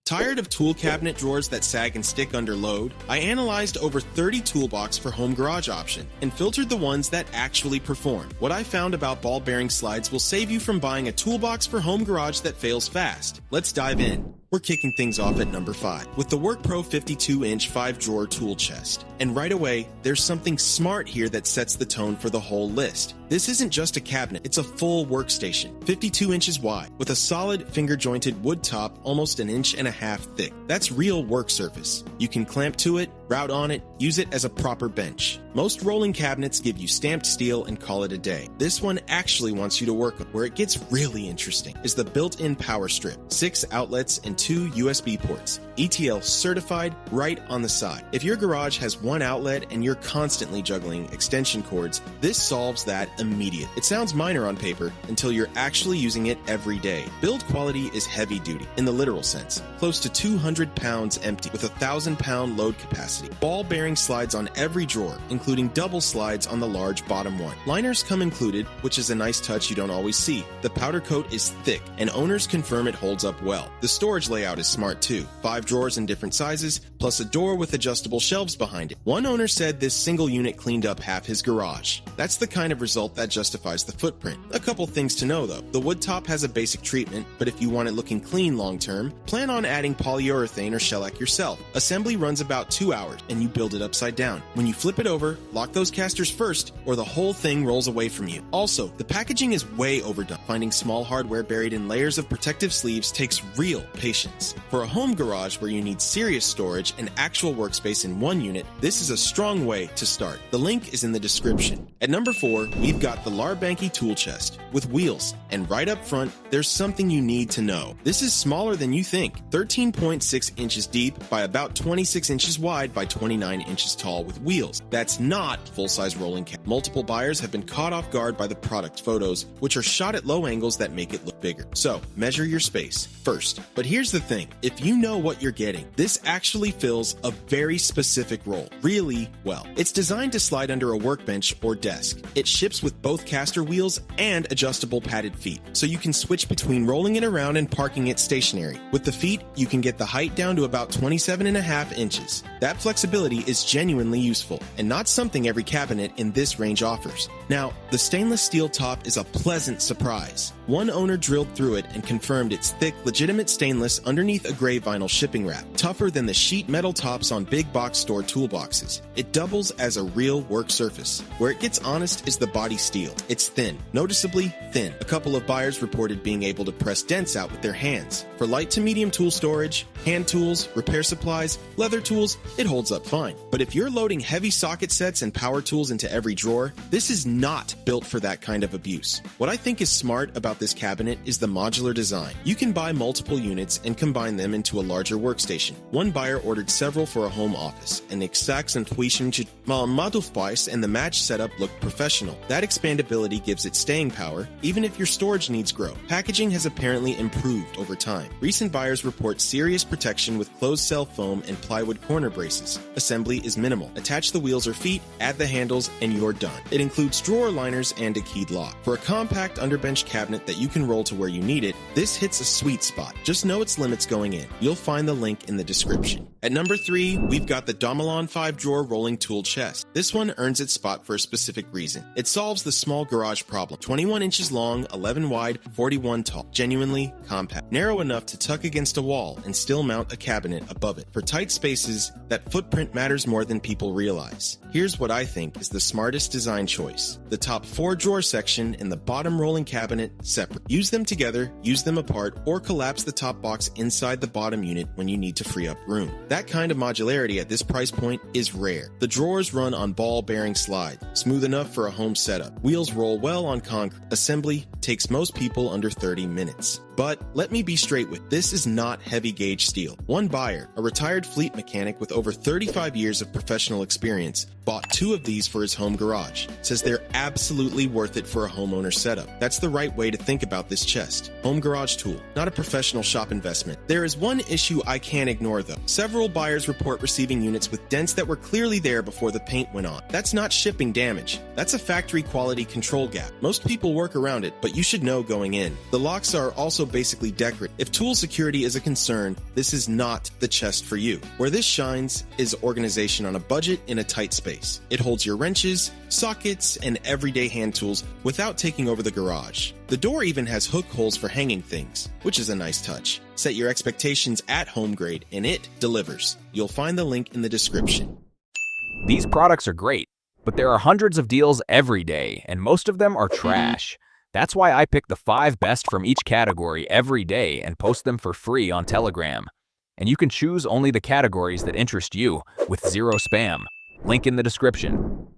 Tired of tool cabinet drawers that sag and stick under load? I analyzed over 30 TOOLBOX for home garage options and filtered the ones that actually perform. What I found about ball bearing slides will save you from buying a TOOLBOX for home garage that fails fast. Let's dive in. We're kicking things off at number 5 with the WORKPRO 52-inch 5-drawer tool chest. And right away, there's something smart here that sets the tone for the whole list. This isn't just a cabinet, it's a full workstation, 52 inches wide, with a solid finger-jointed wood top almost 1.5 inches thick. That's real work surface. You can clamp to it, route on it, use it as a proper bench. Most rolling cabinets give you stamped steel and call it a day. This one actually wants you to work with. Where it gets really interesting is the built-in power strip, 6 outlets and 2 USB ports, ETL certified right on the side. If your garage has one outlet and you're constantly juggling extension cords, this solves that immediately. It sounds minor on paper until you're actually using it every day. Build quality is heavy duty in the literal sense, close to 200 pounds empty with a 1,000-pound load capacity. Ball bearing slides on every drawer, including double slides on the large bottom one. Liners come included, which is a nice touch you don't always see. The powder coat is thick, and owners confirm it holds up well. The storage layout is smart too. 5 drawers in different sizes, plus a door with adjustable shelves behind it. One owner said this single unit cleaned up half his garage. That's the kind of result that justifies the footprint. A couple things to know though. The wood top has a basic treatment, but if you want it looking clean long term, plan on adding polyurethane or shellac yourself. Assembly runs about 2 hours, and you build it upside down. When you flip it over, lock those casters first, or the whole thing rolls away from you. Also, the packaging is way overdone. Finding small hardware buried in layers of protective sleeves takes real patience. For a home garage where you need serious storage and actual workspace in one unit, this is a strong way to start. The link is in the description. At number 4, we've got the LARBANKE tool chest with wheels, and right up front, there's something you need to know. This is smaller than you think, 13.6 inches deep by about 26 inches wide by 29 inches tall with wheels. That's not full-size rolling cabinet. Multiple buyers have been caught off guard by the product photos, which are shot at low angles that make it look bigger. So, measure your space first. But here's the thing, if you know what you're getting, this actually fills a very specific role really well. It's designed to slide under a workbench or desk. It ships with both caster wheels and adjustable padded feet, so you can switch between rolling it around and parking it stationary. With the feet, you can get the height down to about 27.5 inches. That flexibility is genuinely useful, and not something every cabinet in this range offers. Now, the stainless steel top is a pleasant surprise. One owner drilled through it and confirmed it's thick, legitimate stainless underneath a gray vinyl shipping wrap, tougher than the sheet metal tops on big box store toolboxes. It doubles as a real work surface. Where it gets honest is the body steel. It's thin, noticeably thin. A couple of buyers reported being able to press dents out with their hands. For light to medium tool storage, hand tools, repair supplies, leather tools, it holds up fine. But if you're loading heavy socket sets and power tools into every drawer, this is not built for that kind of abuse. What I think is smart about this cabinet is the modular design. You can buy multiple units and combine them into a larger workstation. One buyer ordered several for a home office, and extracts and model and the match setup look professional. That expandability gives it staying power, even if your storage needs grow. Packaging has apparently improved over time. Recent buyers report serious protection with closed cell foam and plywood corner braces. Assembly is minimal. Attach the wheels or feet, add the handles, and you're done. It includes drawer liners and a keyed lock. For a compact underbench cabinet that you can roll to where you need it, this hits a sweet spot. Just know its limits going in. You'll find the link in the description. At number 3, we've got the Dawmilon 5-drawer rolling tool chest. This one earns its spot for a specific reason. It solves the small garage problem. 21 inches long, 11 wide, 41 tall. Genuinely compact. Narrow enough to tuck against a wall and still mount a cabinet above it. For tight spaces, that footprint matters more than people realize. Here's what I think is the smartest design choice. The top 4 drawer section and the bottom rolling cabinet separate. Use them together, use them apart, or collapse the top box inside the bottom unit when you need to free up room. That kind of modularity at this price point is rare. The drawers run on ball bearing slide, smooth enough for a home setup. Wheels roll well on concrete. Assembly takes most people under 30 minutes. But let me be straight with, this is not heavy gauge steel. One buyer, a retired fleet mechanic with over 35 years of professional experience, bought 2 of these for his home garage. Says they're absolutely worth it for a homeowner setup. That's the right way to think. think about this chest. Home garage tool, not a professional shop investment. There is one issue I can't ignore though. Several buyers report receiving units with dents that were clearly there before the paint went on. That's not shipping damage. That's a factory quality control gap. Most people work around it, but you should know going in. The locks are also basically decorative. If tool security is a concern, this is not the chest for you. Where this shines is organization on a budget in a tight space. It holds your wrenches, sockets, and everyday hand tools without taking over the garage. The door even has hook holes for hanging things, which is a nice touch. Set your expectations at home grade, and it delivers. You'll find the link in the description. These products are great, but there are hundreds of deals every day, and most of them are trash. That's why I pick the 5 best from each category every day and post them for free on Telegram. And you can choose only the categories that interest you with zero spam. Link in the description.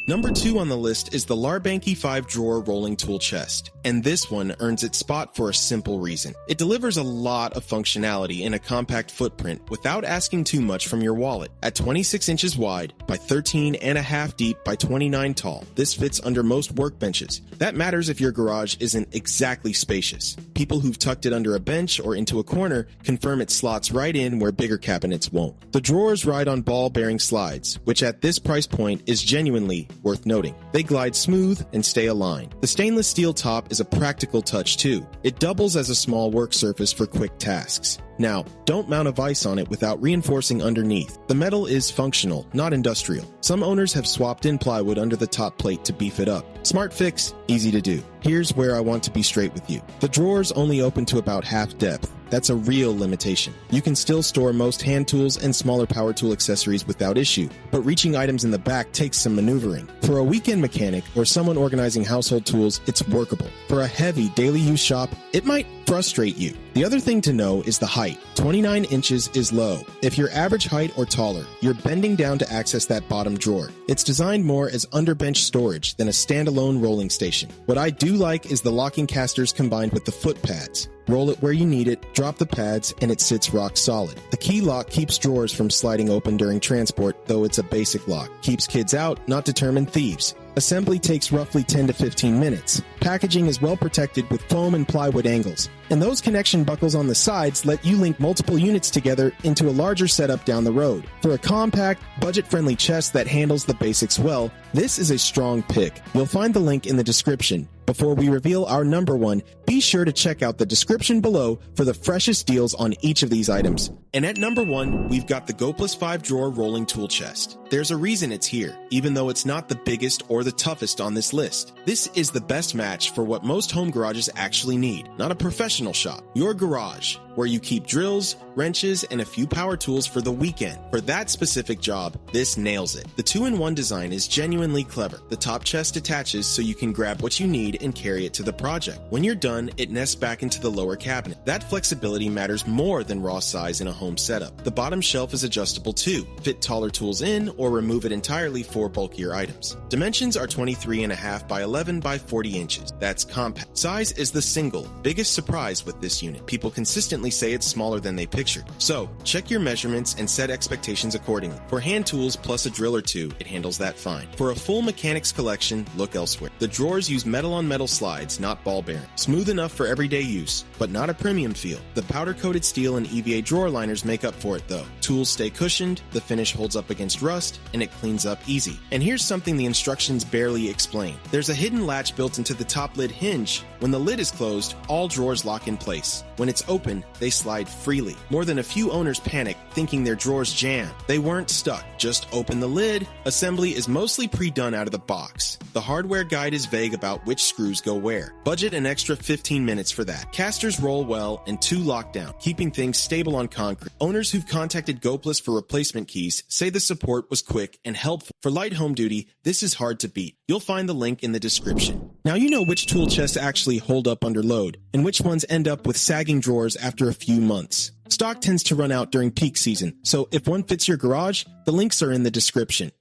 Number 2 on the list is the LARBANKE 5-drawer rolling tool chest, and this one earns its spot for a simple reason. It delivers a lot of functionality in a compact footprint without asking too much from your wallet. At 26 inches wide by 13.5 deep by 29 tall, this fits under most workbenches. That matters if your garage isn't exactly spacious. People who've tucked it under a bench or into a corner confirm it slots right in where bigger cabinets won't. The drawers ride on ball-bearing slides, which at this price point is genuinely worth noting. They glide smooth and stay aligned. The stainless steel top is a practical touch too. It doubles as a small work surface for quick tasks. Now, don't mount a vise on it without reinforcing underneath. The metal is functional, not industrial. Some owners have swapped in plywood under the top plate to beef it up. Smart fix, easy to do. Here's where I want to be straight with you. The drawers only open to about half depth. That's a real limitation. You can still store most hand tools and smaller power tool accessories without issue, but reaching items in the back takes some maneuvering. For a weekend mechanic or someone organizing household tools, it's workable. For a heavy daily use shop, it might frustrate you. The other thing to know is the height. 29 inches is low. If you're average height or taller, you're bending down to access that bottom drawer. It's designed more as underbench storage than a standalone rolling station. What I do like is the locking casters combined with the foot pads. Roll it where you need it, drop the pads, and it sits rock solid. The key lock keeps drawers from sliding open during transport, though it's a basic lock. Keeps kids out, not determined thieves. Assembly takes roughly 10 to 15 minutes. Packaging is well protected with foam and plywood angles. And those connection buckles on the sides let you link multiple units together into a larger setup down the road. For a compact, budget-friendly chest that handles the basics well, this is a strong pick. You'll find the link in the description. Before we reveal our number 1, be sure to check out the description below for the freshest deals on each of these items. And at number 1, we've got the Goplus 5-drawer rolling tool chest. There's a reason it's here, even though it's not the biggest or the toughest on this list. This is the best match for what most home garages actually need, not a professional shop. Your garage, where you keep drills, wrenches, and a few power tools for the weekend. For that specific job, this nails it. The 2-in-1 design is genuinely clever. The top chest attaches so you can grab what you need and carry it to the project. When you're done, it nests back into the lower cabinet. That flexibility matters more than raw size in a home setup. The bottom shelf is adjustable too. Fit taller tools in or remove it entirely for bulkier items. Dimensions are 23.5 by 11 by 40 inches. That's compact. Size is the single biggest surprise with this unit. People consistently say it's smaller than they pictured. So, check your measurements and set expectations accordingly. For hand tools plus a drill or two, it handles that fine. For a full mechanics collection, look elsewhere. The drawers use metal-on-metal slides, not ball bearing. Smooth enough for everyday use, but not a premium feel. The powder-coated steel and EVA drawer liners make up for it though. Tools stay cushioned, the finish holds up against rust, and it cleans up easy. And here's something the instructions barely explain. There's a hidden latch built into the top lid hinge. When the lid is closed, all drawers lock in place. When it's open, they slide freely. More than a few owners panic, thinking their drawers jam. They weren't stuck. Just open the lid. Assembly is mostly pre-done out of the box. The hardware guide is vague about which screws go where. Budget an extra 15 minutes for that. Casters roll well and 2 lock down, keeping things stable on concrete. Owners who've contacted Goplus for replacement keys say the support was quick and helpful. For light home duty, this is hard to beat. You'll find the link in the description. Now you know which tool chests actually hold up under load, and which ones end up with sagging drawers after a few months. Stock tends to run out during peak season, so if one fits your garage, the links are in the description.